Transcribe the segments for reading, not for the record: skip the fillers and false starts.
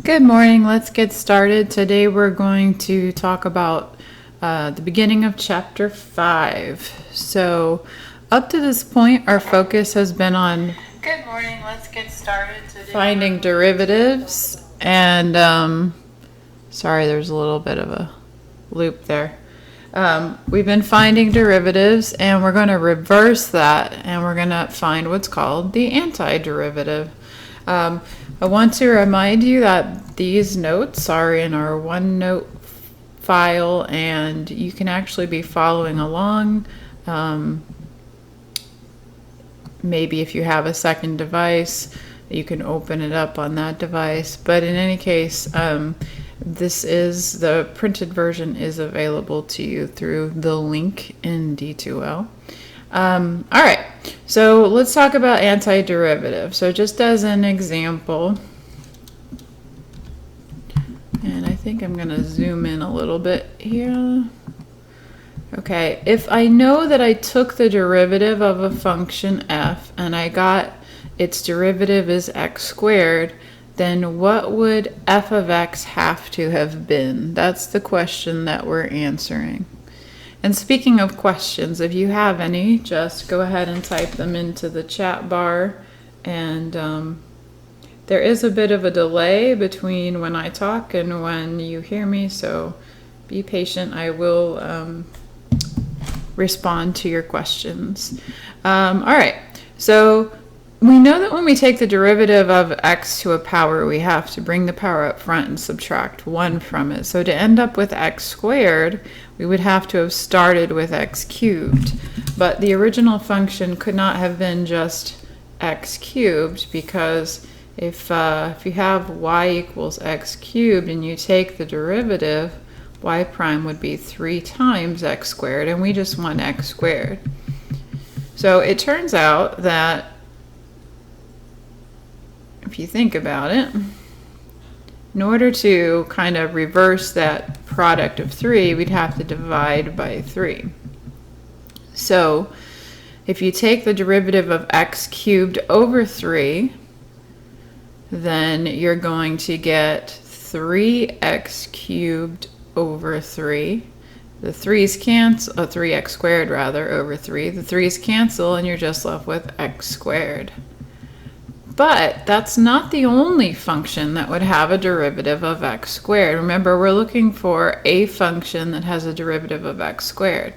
Good morning. Let's get started. Today we're going to talk about the beginning of chapter 5. So up to this point, our focus has been on Good morning. Let's get started today. Finding derivatives. And sorry, there's a little bit of a loop there. We've been finding derivatives, and we're going to reverse that, and we're going to find what's called the antiderivative. I want to remind you that these notes are in our OneNote file, and you can actually be following along. Maybe if you have a second device, you can open it up on that device. But in any case, the printed version is available to you through the link in D2L. All right, so let's talk about antiderivative. So just as an example, and I think I'm going to zoom in a little bit here. Okay, if I know that I took the derivative of a function f and I got its derivative is x squared, then what would f of x have to have been? That's the question that we're answering. And speaking of questions, if you have any, just go ahead and type them into the chat bar. And there is a bit of a delay between when I talk and when you hear me, so be patient. I will respond to your questions. All right, so we know that when we take the derivative of x to a power, we have to bring the power up front and subtract 1 from it. So to end up with x squared, we would have to have started with x cubed. But the original function could not have been just x cubed, because if you have y equals x cubed and you take the derivative, y prime would be 3 times x squared, and we just want x squared. So it turns out that if you think about it, in order to kind of reverse that product of 3, we'd have to divide by 3. So if you take the derivative of x cubed over 3, then you're going to get 3x cubed over 3. The 3's cancel, 3x squared rather, over 3. The 3's cancel, and you're just left with x squared. But that's not the only function that would have a derivative of x squared. Remember, we're looking for a function that has a derivative of x squared.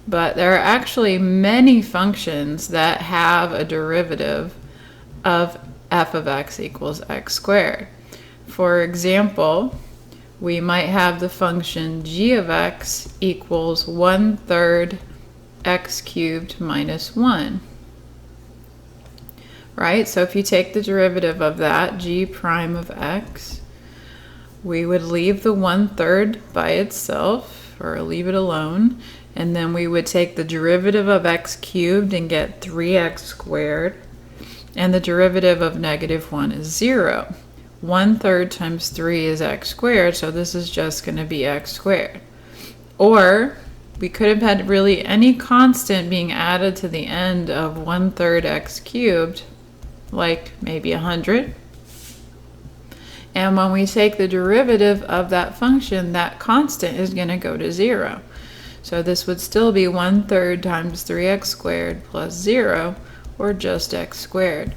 But there are actually many functions that have a derivative of f of x equals x squared. For example, we might have the function g of x equals 1/3 x cubed minus 1. Right, so if you take the derivative of that, g prime of x, we would leave the 1/3 by itself, or leave it alone, and then we would take the derivative of x cubed and get 3x squared, and the derivative of -1 is 0. 1/3 times 3 is x squared, so this is just going to be x squared. Or we could have had really any constant being added to the end of 1/3 x cubed, like maybe 100. And when we take the derivative of that function, that constant is going to go to 0. So this would still be 1/3 times 3x squared plus 0, or just x squared.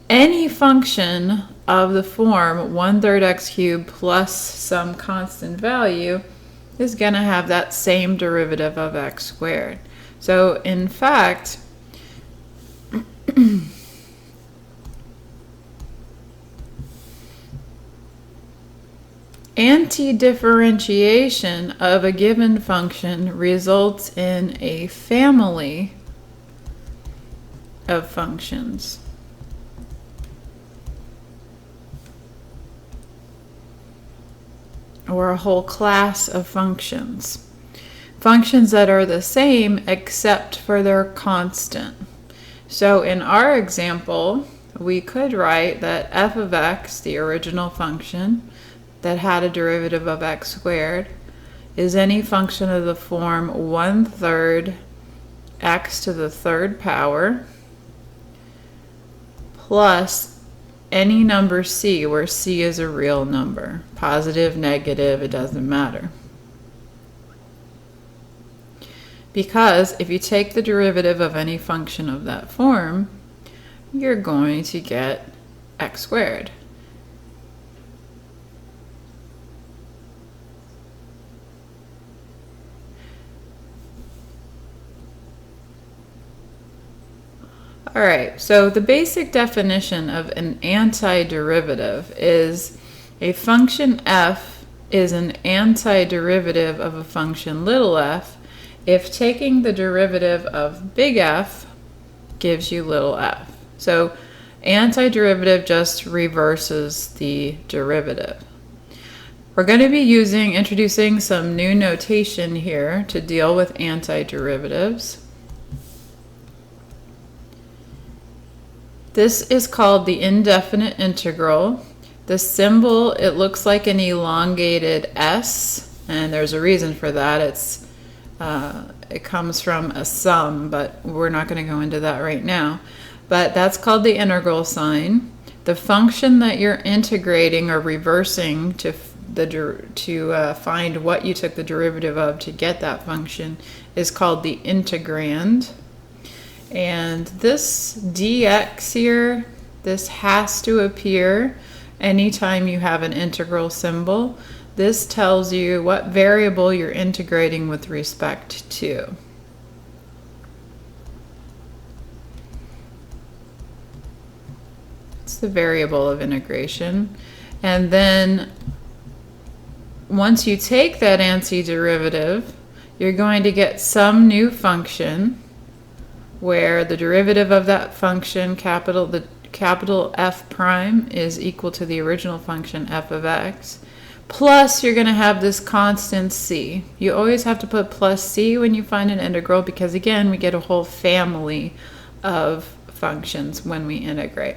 Any function of the form 1/3 x cubed plus some constant value is going to have that same derivative of x squared. So in fact, antidifferentiation of a given function results in a family of functions. Or a whole class of functions. Functions that are the same except for their constant. So in our example, we could write that f of x, the original function, that had a derivative of x squared, is any function of the form 1/3 x to the 3rd power plus any number c where c is a real number. Positive, negative, it doesn't matter. Because if you take the derivative of any function of that form, you're going to get x squared. All right, so the basic definition of an antiderivative is a function f is an antiderivative of a function little f if taking the derivative of big F gives you little f. So antiderivative just reverses the derivative. We're going to be introducing some new notation here to deal with antiderivatives. This is called the indefinite integral. The symbol, it looks like an elongated S, and there's a reason for that. It comes from a sum, but we're not going to go into that right now. But that's called the integral sign. The function that you're integrating or reversing to find what you took the derivative of to get that function is called the integrand. And this dx here, this has to appear anytime you have an integral symbol. This tells you what variable you're integrating with respect to. It's the variable of integration. And then once you take that antiderivative, you're going to get some new function where the derivative of that function, the capital F prime, is equal to the original function f of x. Plus, you're going to have this constant c. You always have to put plus c when you find an integral because, again, we get a whole family of functions when we integrate.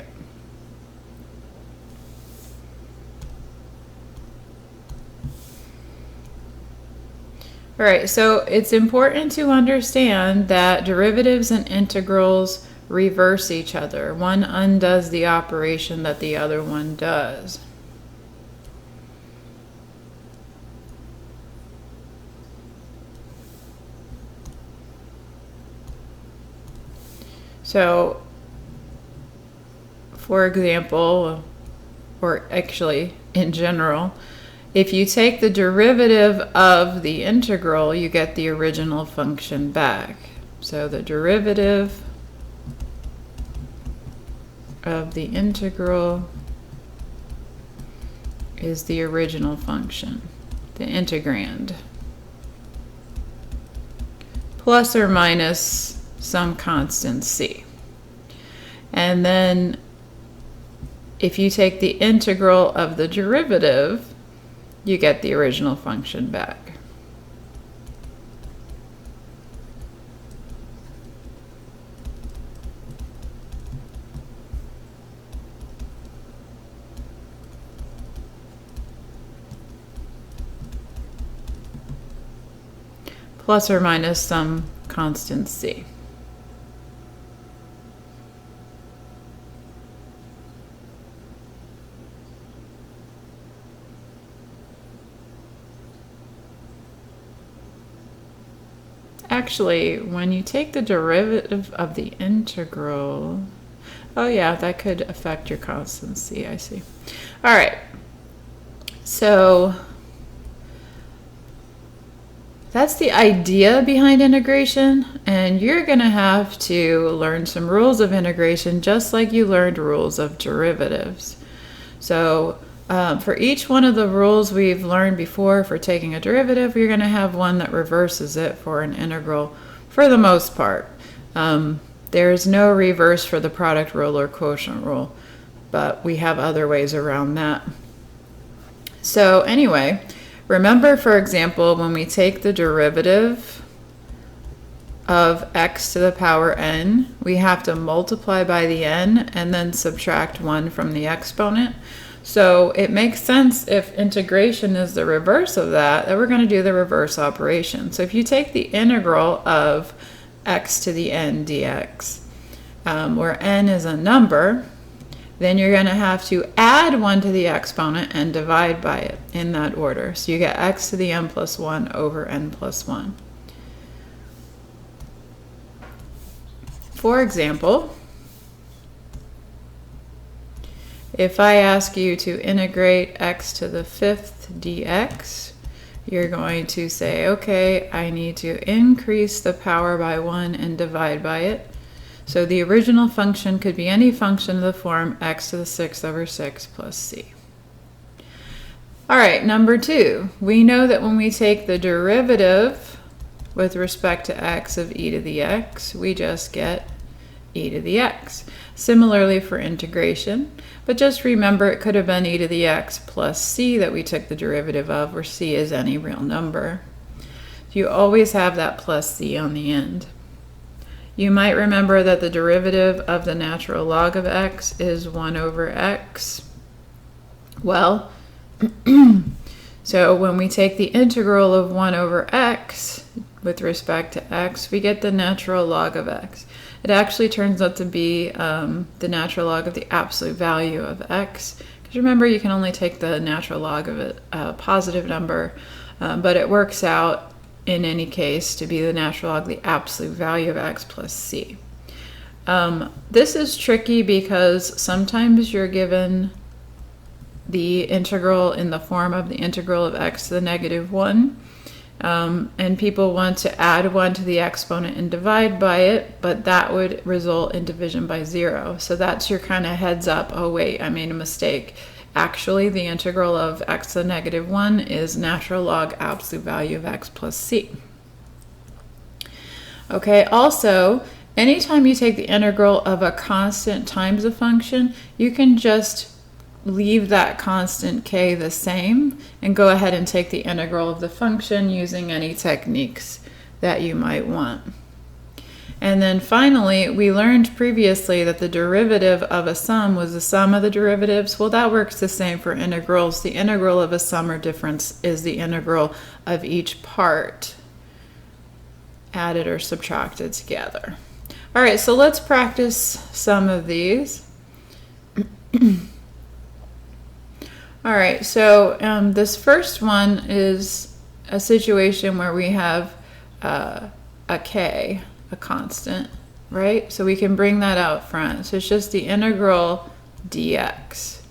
All right, so it's important to understand that derivatives and integrals reverse each other. One undoes the operation that the other one does. So, for example, or actually in general, if you take the derivative of the integral, you get the original function back. So the derivative of the integral is the original function, the integrand, plus or minus some constant c. And then if you take the integral of the derivative, you get the original function back. Plus or minus some constant c. Actually, when you take the derivative of the integral, oh yeah, that could affect your constancy, I see. All right, so that's the idea behind integration, and you're going to have to learn some rules of integration just like you learned rules of derivatives. So for each one of the rules we've learned before for taking a derivative, you're going to have one that reverses it for an integral for the most part. There's no reverse for the product rule or quotient rule, but we have other ways around that. So anyway, remember, for example, when we take the derivative of x to the power n, we have to multiply by the n and then subtract 1 from the exponent. So it makes sense if integration is the reverse of that we're going to do the reverse operation. So if you take the integral of x to the n dx, where n is a number, then you're going to have to add 1 to the exponent and divide by it in that order. So you get x to the n plus 1 over n plus 1. For example, if I ask you to integrate x to the 5th dx, you're going to say, okay, I need to increase the power by 1 and divide by it. So the original function could be any function of the form x to the 6th over 6 plus c. All right, number 2. We know that when we take the derivative with respect to x of e to the x, we just get e to the x. Similarly for integration, but just remember it could have been e to the x plus c that we took the derivative of, where c is any real number. You always have that plus c on the end. You might remember that the derivative of the natural log of x is 1 over x. Well, so when we take the integral of 1 over x with respect to x, we get the natural log of x. It actually turns out to be the natural log of the absolute value of x. Because remember, you can only take the natural log of a positive number, but it works out in any case to be the natural log of the absolute value of x plus c. This is tricky because sometimes you're given the integral in the form of the integral of x to the negative 1, and people want to add 1 to the exponent and divide by it, but that would result in division by 0. So that's your kind of heads up, oh wait, I made a mistake. Actually, the integral of x to the negative 1 is natural log absolute value of x plus c. Okay, also, anytime you take the integral of a constant times a function, you can just leave that constant k the same and go ahead and take the integral of the function using any techniques that you might want. And then finally, we learned previously that the derivative of a sum was the sum of the derivatives. Well, that works the same for integrals. The integral of a sum or difference is the integral of each part added or subtracted together. All right, so let's practice some of these. All right, so this first one is a situation where we have a k, a constant, right? So we can bring that out front. So it's just the integral dx.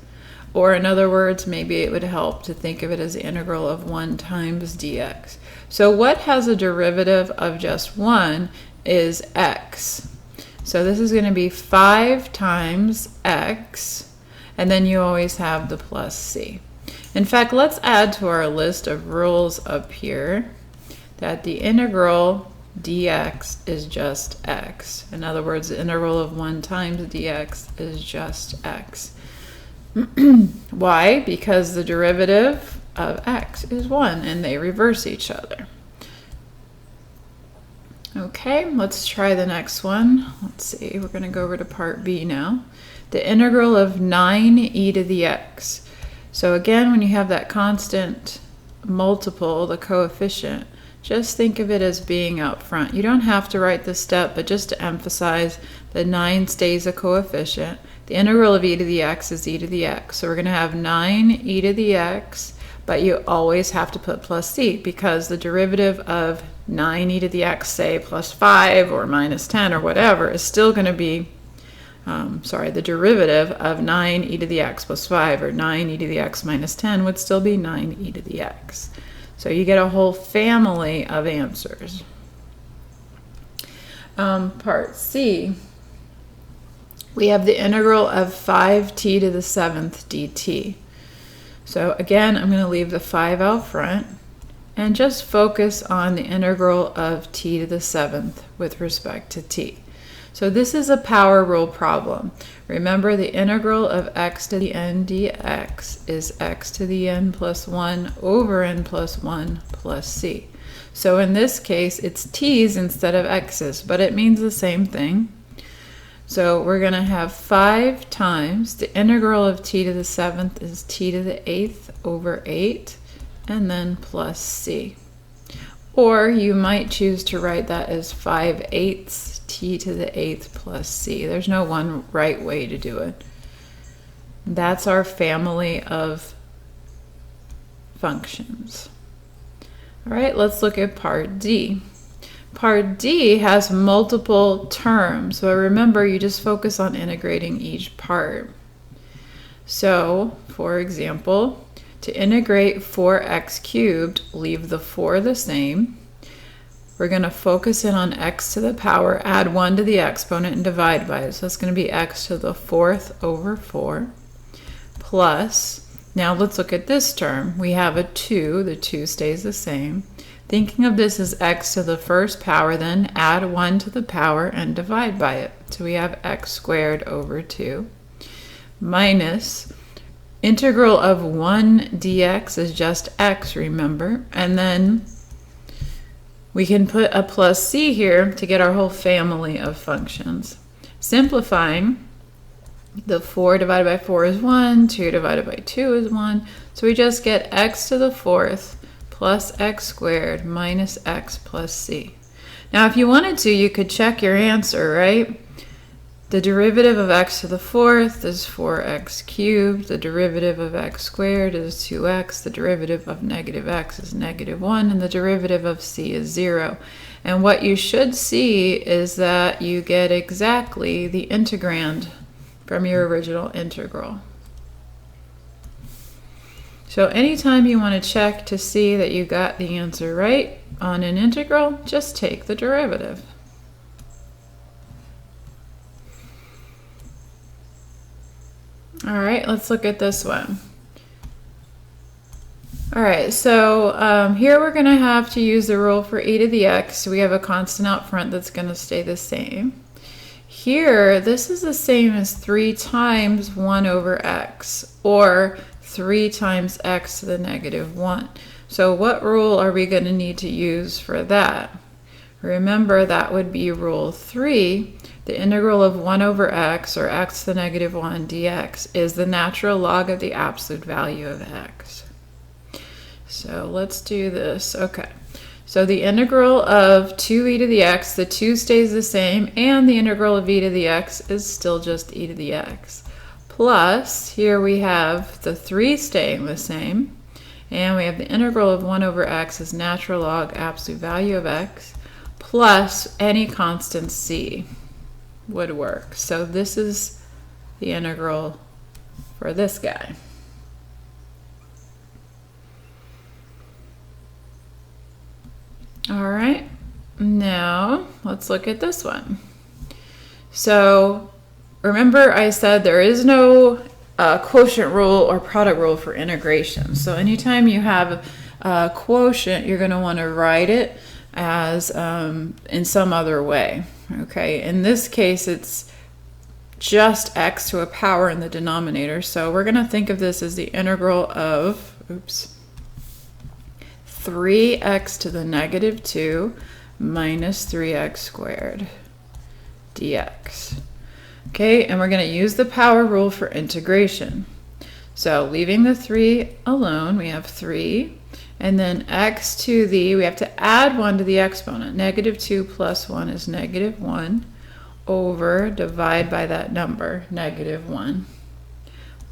Or in other words, maybe it would help to think of it as the integral of 1 times dx. So what has a derivative of just 1 is x. So this is going to be 5 times x, and then you always have the plus c. In fact, let's add to our list of rules up here that the integral dx is just x. In other words, the integral of 1 times dx is just x. Why? Because the derivative of x is 1 and they reverse each other. Okay, let's try the next one. Let's see, we're going to go over to part B now. The integral of 9e to the x. So again, when you have that constant multiple, the coefficient, just think of it as being out front. You don't have to write this step, but just to emphasize that 9 stays a coefficient. The integral of e to the x is e to the x. So we're going to have 9e to the x, but you always have to put plus c because the derivative of 9e to the x, say plus 5 or minus 10 or whatever, is still going to be, the derivative of 9e to the x plus 5 or 9e to the x minus 10 would still be 9e to the x. So you get a whole family of answers. Part C, we have the integral of 5t to the 7th dt. So again, I'm going to leave the 5 out front and just focus on the integral of t to the 7th with respect to t. So this is a power rule problem. Remember, the integral of x to the n dx is x to the n plus 1 over n plus 1 plus c. So in this case, it's t's instead of x's, but it means the same thing. So we're going to have 5 times the integral of t to the 7th is t to the 8th over 8, and then plus c. Or you might choose to write that as 5/8 t to the 8th plus c. There's no one right way to do it. That's our family of functions. All right, let's look at part D. Part D has multiple terms, so remember you just focus on integrating each part. So, for example, to integrate 4x cubed, leave the 4 the same. We're going to focus in on x to the power, add 1 to the exponent, and divide by it. So it's going to be x to the 4th over 4 plus, now let's look at this term. We have a 2, the 2 stays the same. Thinking of this as x to the first power, then add 1 to the power and divide by it. So we have x squared over 2 minus integral of 1 dx is just x, remember, and then we can put a plus c here to get our whole family of functions. Simplifying, the 4 divided by 4 is 1, 2 divided by 2 is 1, so we just get x to the 4th plus x squared minus x plus c. Now if you wanted to, you could check your answer, right? The derivative of x to the 4th is 4x cubed. The derivative of x squared is 2x. The derivative of negative x is negative 1. And the derivative of c is 0. And what you should see is that you get exactly the integrand from your original integral. So anytime you want to check to see that you got the answer right on an integral, just take the derivative. All right, let's look at this one. All right, so here we're going to have to use the rule for e to the x. So we have a constant out front that's going to stay the same. Here, this is the same as 3 times 1 over x, or 3 times x to the negative 1. So what rule are we going to need to use for that? Remember, that would be rule 3. The integral of 1 over x, or x to the negative 1 dx, is the natural log of the absolute value of x. So let's do this. Okay. So the integral of 2e to the x, the 2 stays the same, and the integral of e to the x is still just e to the x. Plus, here we have the 3 staying the same, and we have the integral of 1 over x is natural log absolute value of x, plus any constant c would work. So this is the integral for this guy. All right, now let's look at this one. So remember I said there is no quotient rule or product rule for integration. So anytime you have a quotient, you're going to want to write it as in some other way. Okay, in this case it's just x to a power in the denominator, so we're going to think of this as the integral of 3x to the negative 2 minus 3x squared dx. Okay, and we're going to use the power rule for integration. So leaving the 3 alone, we have 3. And then x to the, we have to add 1 to the exponent. Negative 2 plus 1 is negative 1 over, divide by that number, negative 1,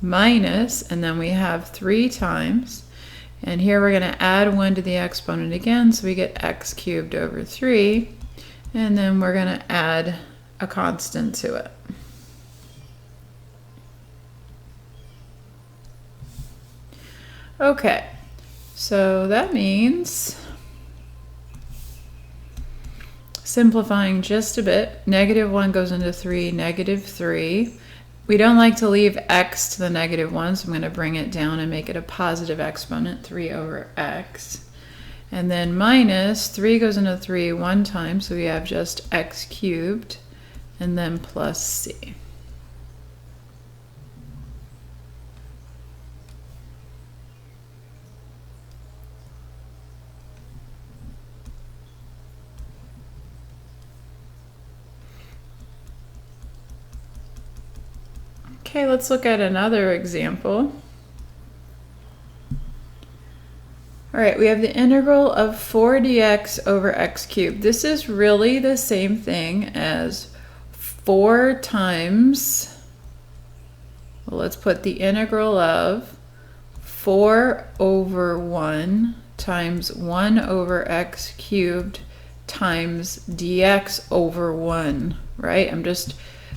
minus, and then we have 3 times, and here we're going to add 1 to the exponent again, so we get x cubed over 3, and then we're going to add a constant to it. Okay. So that means, simplifying just a bit, negative 1 goes into 3, negative 3. We don't like to leave x to the negative 1, so I'm going to bring it down and make it a positive exponent, 3 over x. And then minus 3 goes into 3 one time, so we have just x cubed, and then plus c. Okay, let's look at another example. All right, we have the integral of 4 dx over x cubed. This is really the same thing as 4 times, Well, let's put the integral of 4 over 1 times 1 over x cubed times dx over 1, right? I'm just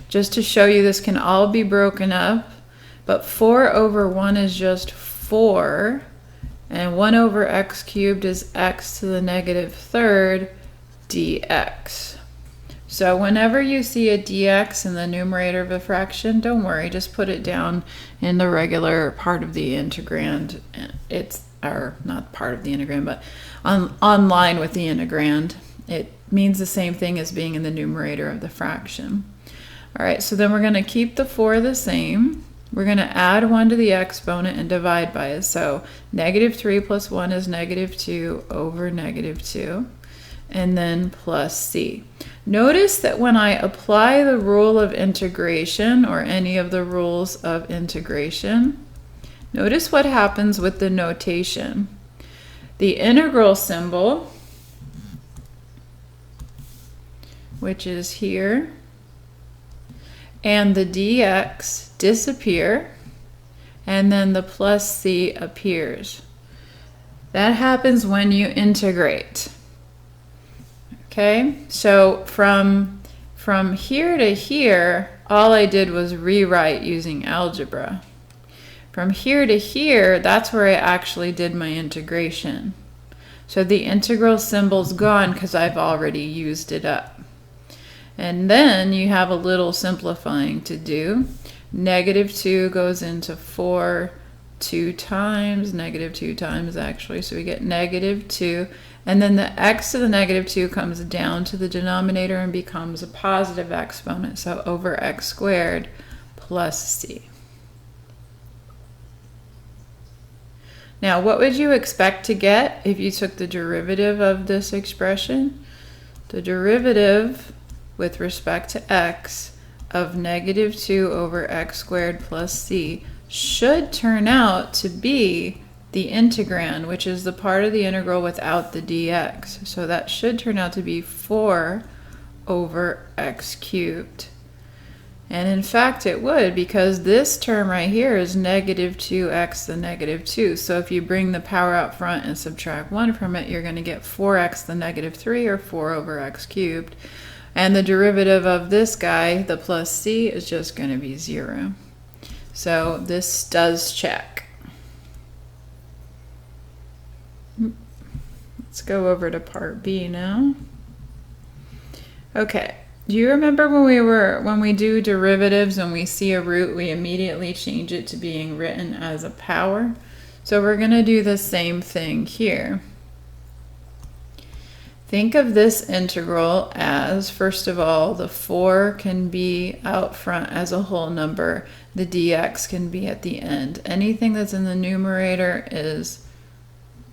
to show you this can all be broken up, but 4 over 1 is just 4, and 1 over x cubed is x to the negative third dx. So whenever you see a dx in the numerator of a fraction, don't worry, just put it down in the regular part of the integrand. It's, or not part of the integrand, but on line with the integrand. It means the same thing as being in the numerator of the fraction. All right, so then we're going to keep the 4 the same. We're going to add 1 to the exponent and divide by it. So negative 3 plus 1 is negative 2 over negative 2. And then plus c. Notice that when I apply the rule of integration, or any of the rules of integration, notice what happens with the notation. The integral symbol, which is here, and the dx disappear, and then the plus c appears. That happens when you integrate. Okay, so from here to here, all I did was rewrite using algebra. From here to here, that's where I actually did my integration. So the integral symbol's gone because I've already used it up. And then you have a little simplifying to do. Negative 2 goes into 4 2 times, negative 2 times actually, so we get negative 2. And then the x to the negative 2 comes down to the denominator and becomes a positive exponent. So over x squared plus c. Now, what would you expect to get if you took the derivative of this expression? The derivative with respect to x of negative 2 over x squared plus c should turn out to be the integrand, which is the part of the integral without the dx. So that should turn out to be 4 over x cubed. And in fact it would, because this term right here is negative 2x to the negative 2. So if you bring the power out front and subtract 1 from it, you're going to get 4x to the negative 3, or 4 over x cubed. And the derivative of this guy, the plus c, is just going to be 0. So this does check. Let's go over to part B now. Okay, do you remember when we do derivatives and we see a root, we immediately change it to being written as a power? So we're going to do the same thing here. Think of this integral as, first of all, the 4 can be out front as a whole number. The dx can be at the end. Anything that's in the numerator is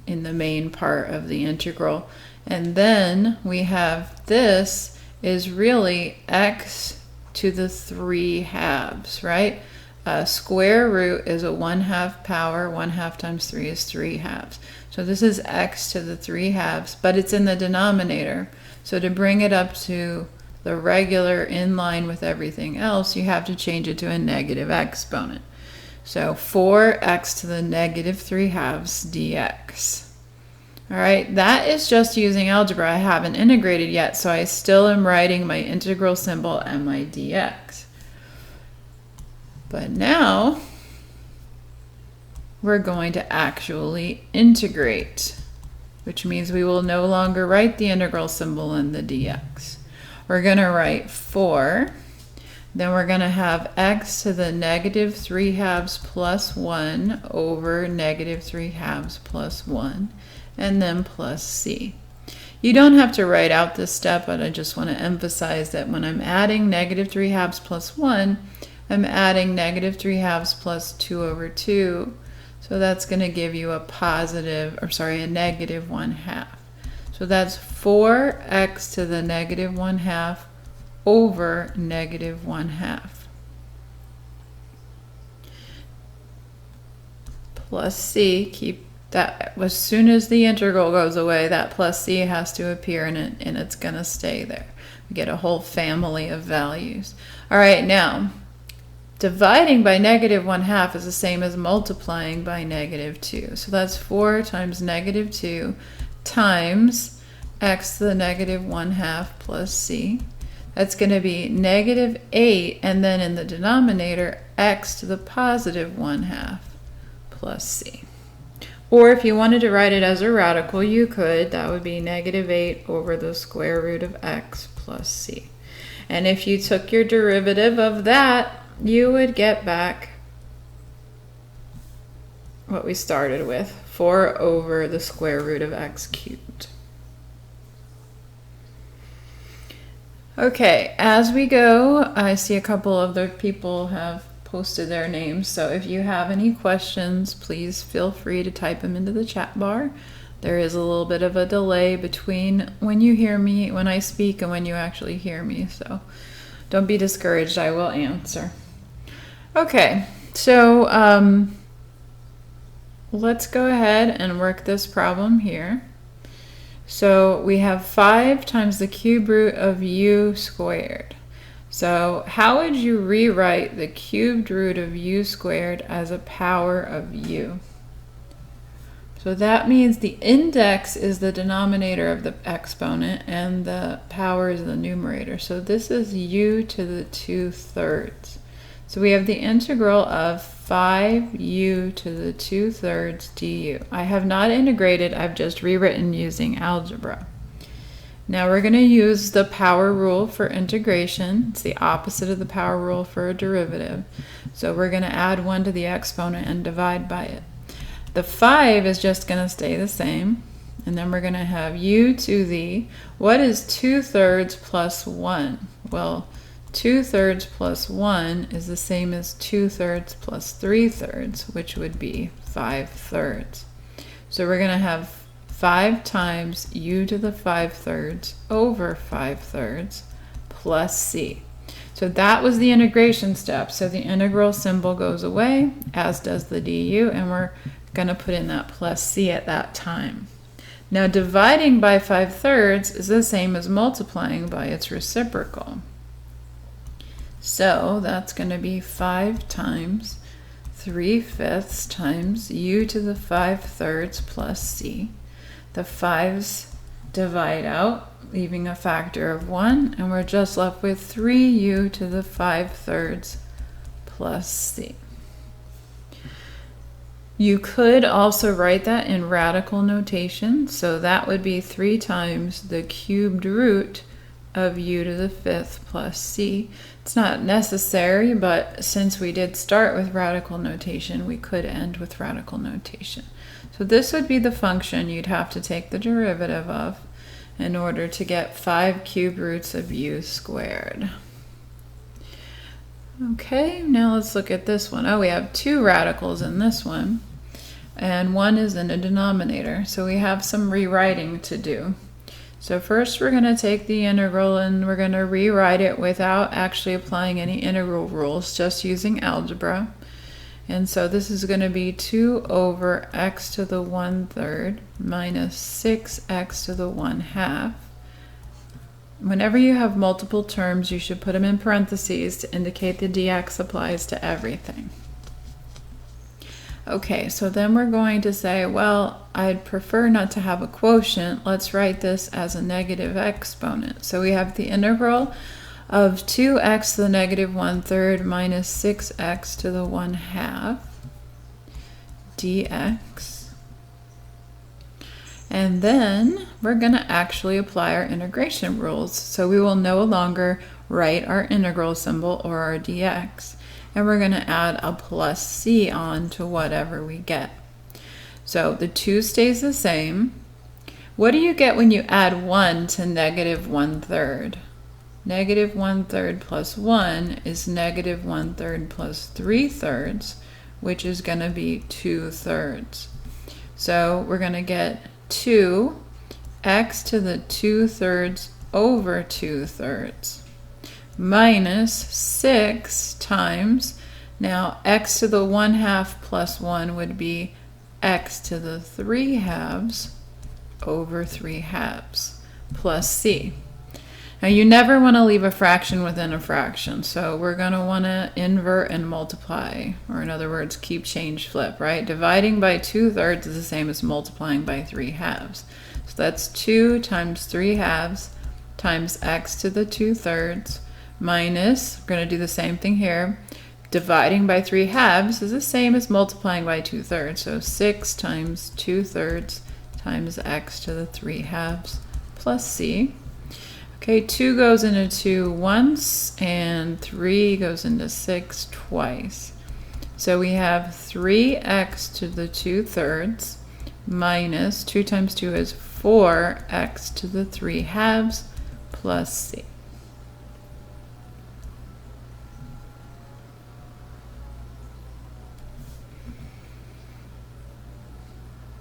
in the main part of the integral. And then we have this is really x to the 3 halves, right? A square root is a 1/2 power. 1/2 times 3 is 3 halves. So this is x to the 3 halves, but it's in the denominator. So to bring it up to the regular in line with everything else, you have to change it to a negative exponent. So 4x to the negative 3 halves dx. All right, that is just using algebra. I haven't integrated yet, so I still am writing my integral symbol and my dx. But now we're going to actually integrate, which means we will no longer write the integral symbol and the dx. We're going to write 4. Then we're going to have x to the negative 3 halves plus 1 over negative 3 halves plus 1, and then plus c. You don't have to write out this step, but I just want to emphasize that when I'm adding negative 3 halves plus 1, I'm adding negative 3 halves plus 2 over 2. So that's going to give you a negative 1/2. So that's 4x to the negative 1/2 over negative 1/2 plus c. Keep that, as soon as the integral goes away, that plus c has to appear in it, and it's going to stay there. We get a whole family of values. All right, now Dividing by negative 1/2 is the same as multiplying by negative 2. So that's 4 times negative 2 times x to the negative 1/2 plus c. That's going to be negative 8, and then in the denominator, x to the positive 1/2 plus c. Or if you wanted to write it as a radical, you could. That would be negative 8 over the square root of x plus c. And if you took your derivative of that, you would get back what we started with, 4 over the square root of x cubed. Okay, as we go, I see a couple of other people have posted their names, so if you have any questions, please feel free to type them into the chat bar. There is a little bit of a delay between when you hear me, when I speak, and when you actually hear me, so don't be discouraged, I will answer. Okay, so let's go ahead and work this problem here. So we have 5 times the cube root of u squared. So how would you rewrite the cubed root of u squared as a power of u? So that means the index is the denominator of the exponent and the power is the numerator. So this is u to the 2/3. So we have the integral of 5u to the 2/3 du. I have not integrated, I've just rewritten using algebra. Now we're going to use the power rule for integration. It's the opposite of the power rule for a derivative. So we're going to add 1 to the exponent and divide by it. The 5 is just going to stay the same. And then we're going to have u to the, what is 2/3 plus 1? Well, 2/3 plus 1 is the same as 2/3 plus 3/3, which would be 5/3. So we're going to have 5 times u to the 5/3 over 5/3 plus c. So that was the integration step. So the integral symbol goes away, as does the du, and we're going to put in that plus c at that time. Now dividing by 5/3 is the same as multiplying by its reciprocal. So that's going to be 5 times 3/5 times u to the 5/3 plus c. The 5's divide out, leaving a factor of 1, and we're just left with 3u to the 5/3 plus c. You could also write that in radical notation, so that would be 3 times the cubed root of u to the 5th plus c. It's not necessary, but since we did start with radical notation, we could end with radical notation. So this would be the function you'd have to take the derivative of in order to get 5 cube roots of u squared. Okay, now let's look at this one. Oh, we have 2 radicals in this one, and 1 is in a denominator, so we have some rewriting to do. So first we're going to take the integral and we're going to rewrite it without actually applying any integral rules, just using algebra. And so this is going to be 2 over x to the 1/3 minus 6x to the 1/2. Whenever you have multiple terms, you should put them in parentheses to indicate the dx applies to everything. Okay, so then we're going to say, well, I'd prefer not to have a quotient. Let's write this as a negative exponent. So we have the integral of 2x to the negative 1/3 minus 6x to the 1/2 dx. And then we're going to actually apply our integration rules. So we will no longer write our integral symbol or our dx. And we're going to add a plus c on to whatever we get. So the 2 stays the same. What do you get when you add 1 to negative 1/3? Negative 1/3 plus 1 is negative 1/3 plus 3/3, which is going to be 2/3. So we're going to get 2x to the 2/3 over 2/3 minus 6 times, now x to the 1/2 plus 1 would be x to the 3/2 over 3/2 plus c. Now you never want to leave a fraction within a fraction, so we're going to want to invert and multiply, or in other words, keep, change, flip, right? Dividing by 2/3 is the same as multiplying by 3/2. So that's 2 times 3/2 times x to the 2/3 minus, we're going to do the same thing here, dividing by 3/2 is the same as multiplying by 2/3, so 6 times 2/3 times x to the 3/2 plus c. Okay, 2 goes into 2 once, and 3 goes into 6 twice. So we have 3x to the 2/3 minus 2 times 2 is 4x to the 3/2 plus c.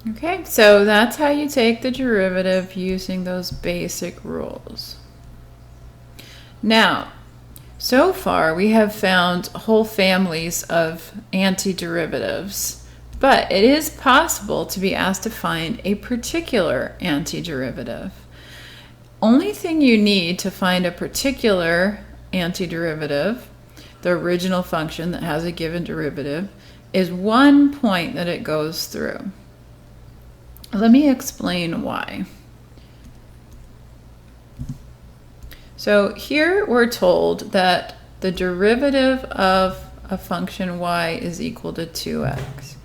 Okay, so that's how you take the derivative using those basic rules. Now, so far we have found whole families of antiderivatives, but it is possible to be asked to find a particular antiderivative. Only thing you need to find a particular antiderivative, the original function that has a given derivative, is one point that it goes through. Let me explain why. So here we're told that the derivative of a function y is equal to 2x.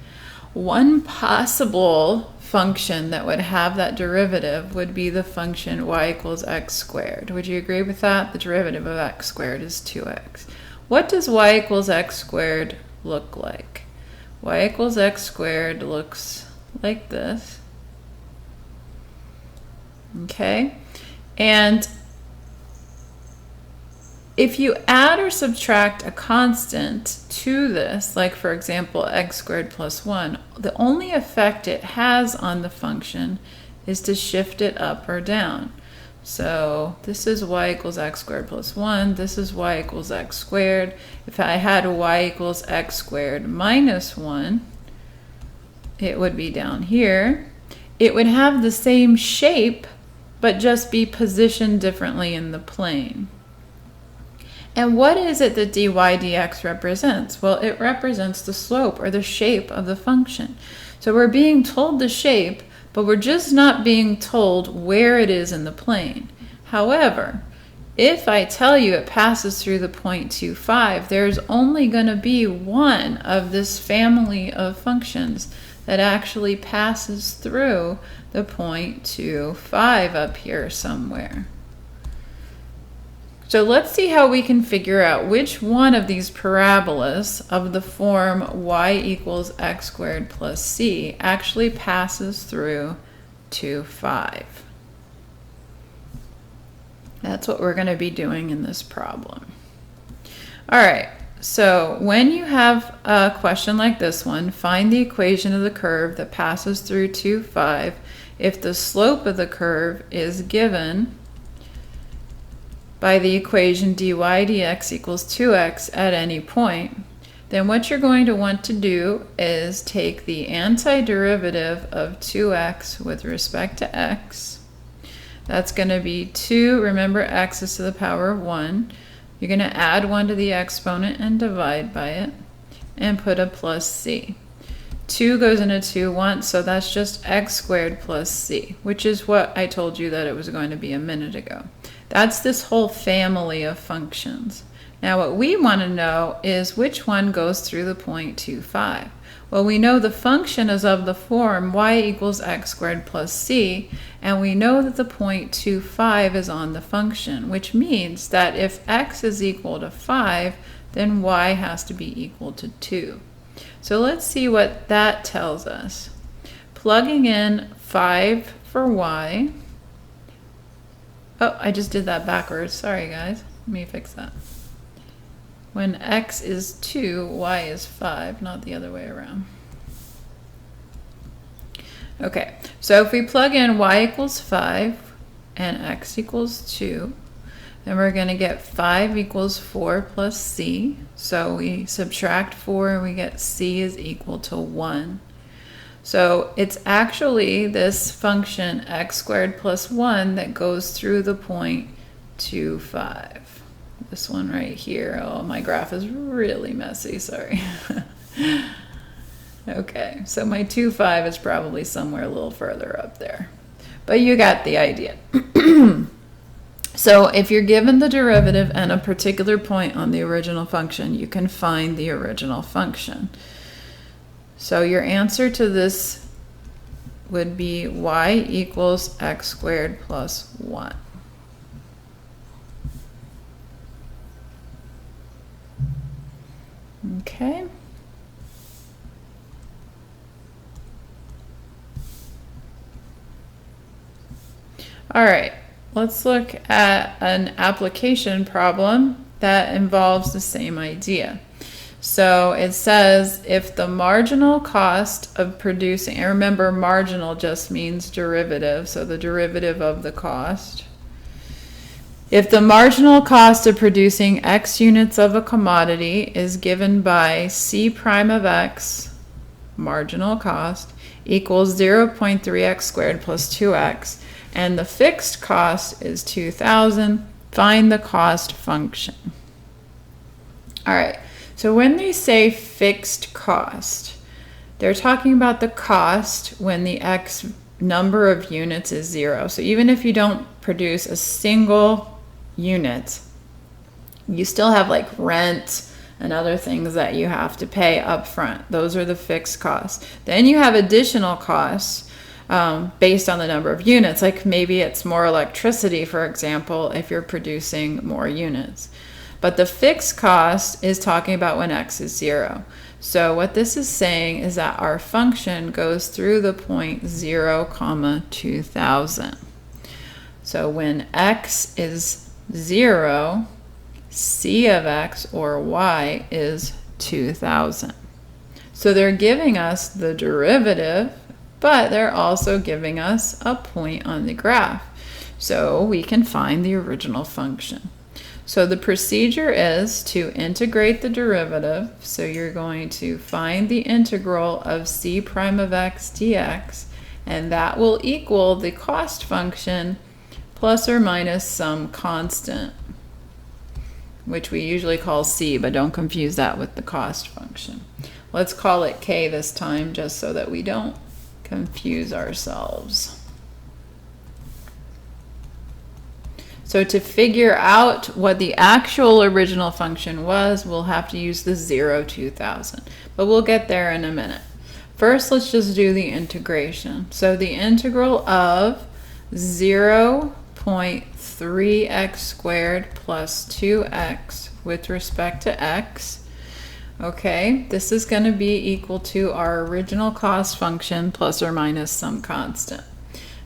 One possible function that would have that derivative would be the function y equals x squared. Would you agree with that? The derivative of x squared is 2x. What does y equals x squared look like? Y equals x squared looks like this. Okay, and if you add or subtract a constant to this, like for example x squared plus 1, the only effect it has on the function is to shift it up or down. So this is y equals x squared plus 1, this is y equals x squared. If I had a y equals x squared minus 1, it would be down here. It would have the same shape, but just be positioned differently in the plane. And what is it that dy dx represents? Well, it represents the slope or the shape of the function. So we're being told the shape, but we're just not being told where it is in the plane. However, if I tell you it passes through the point 2,5, there's only going to be one of this family of functions that actually passes through the point 2,5 up here somewhere. So let's see how we can figure out which one of these parabolas of the form y equals x squared plus c actually passes through 2,5. That's what we're going to be doing in this problem. All right, so when you have a question like this one, find the equation of the curve that passes through 2,5 if the slope of the curve is given by the equation dy dx equals 2x at any point. Then what you're going to want to do is take the antiderivative of 2x with respect to x. That's going to be 2, remember x is to the power of 1. You're going to add 1 to the exponent and divide by it, and put a plus c. 2 goes into 2 once, so that's just x squared plus c, which is what I told you that it was going to be a minute ago. That's this whole family of functions. Now what we want to know is which one goes through the point 2,5. Well, we know the function is of the form y equals x squared plus c, and we know that the point 2,5 is on the function, which means that if x is equal to 5, then y has to be equal to 2. So let's see what that tells us. Plugging in 5 for y. Oh, I just did that backwards. Sorry, guys. Let me fix that. When x is 2, y is 5, not the other way around. Okay, so if we plug in y equals 5 and x equals 2, then we're going to get 5 equals 4 plus c. So we subtract 4 and we get c is equal to 1. So it's actually this function x squared plus 1 that goes through the point 2, 5. This one right here. Oh, my graph is really messy, sorry. Okay, so my 2, 5 is probably somewhere a little further up there. But you got the idea. So if you're given the derivative and a particular point on the original function, you can find the original function. So your answer to this would be y equals x squared plus 1. Okay. All right, let's look at an application problem that involves the same idea. So it says if the marginal cost of producing, and remember marginal just means derivative, so the derivative of the cost. If the marginal cost of producing x units of a commodity is given by c prime of x, marginal cost, equals 0.3x squared plus 2x, and the fixed cost is 2,000, find the cost function. All right, so when they say fixed cost, they're talking about the cost when the x number of units is 0. So even if you don't produce a single unit, you still have like rent and other things that you have to pay up front. Those are the fixed costs. Then you have additional costs based on the number of units, like maybe it's more electricity, for example, if you're producing more units. But the fixed cost is talking about when x is 0. So what this is saying is that our function goes through the point 0, 2,000. So when x is 0, c of x, or y, is 2,000. So they're giving us the derivative, but they're also giving us a point on the graph. So we can find the original function. So the procedure is to integrate the derivative. So you're going to find the integral of c prime of x dx, and that will equal the cost function plus or minus some constant, which we usually call c, but don't confuse that with the cost function. Let's call it k this time, just so that we don't confuse ourselves. So to figure out what the actual original function was, we'll have to use the 0, 2,000. But we'll get there in a minute. First, let's just do the integration. So the integral of 0.3x squared plus 2x with respect to x. Okay, this is going to be equal to our original cost function plus or minus some constant.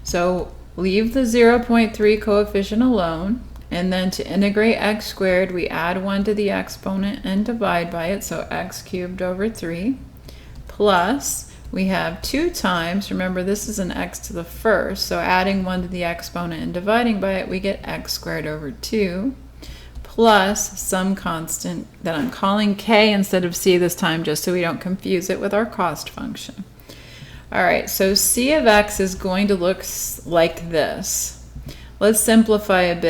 So leave the 0.3 coefficient alone, and then to integrate x squared, we add 1 to the exponent and divide by it, so x cubed over 3, plus we have 2 times, remember this is an x to the first, so adding 1 to the exponent and dividing by it, we get x squared over 2, plus some constant that I'm calling k instead of c this time, just so we don't confuse it with our cost function. All right, so c of x is going to look like this. Let's simplify a bit.